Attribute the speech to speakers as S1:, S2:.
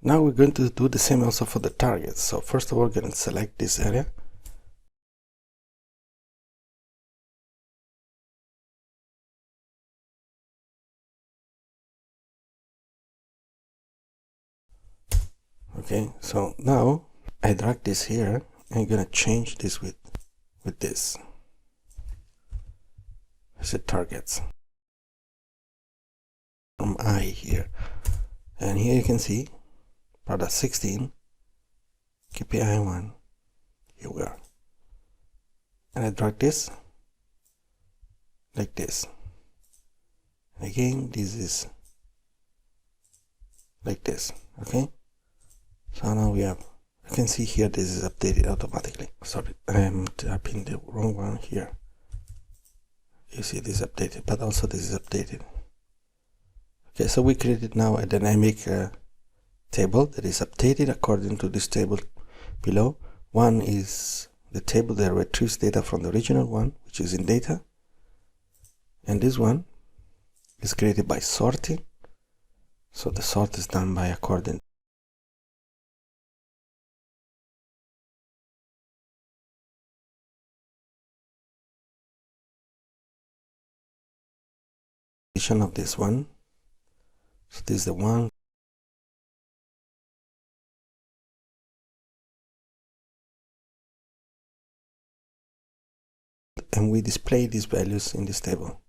S1: Now we're going to do the same also for the targets. So first of all, we're going to select this area. Okay, so now I drag this here and I'm going to change this with this. It's the targets from I here. And here you can see product 16, KPI 1, here we are. And I drag this like this. And again, this is like this, okay? So now we have, you can see here this is updated automatically. Sorry, I am tapping the wrong one here. You see this is updated, but also this is updated. Okay, so we created now a dynamic table that is updated according to this table below. One is the table that retrieves data from the original one, which is in data. And this one is created by sorting. So the sort is done by according of this one. So this is the one. And we display these values in this table.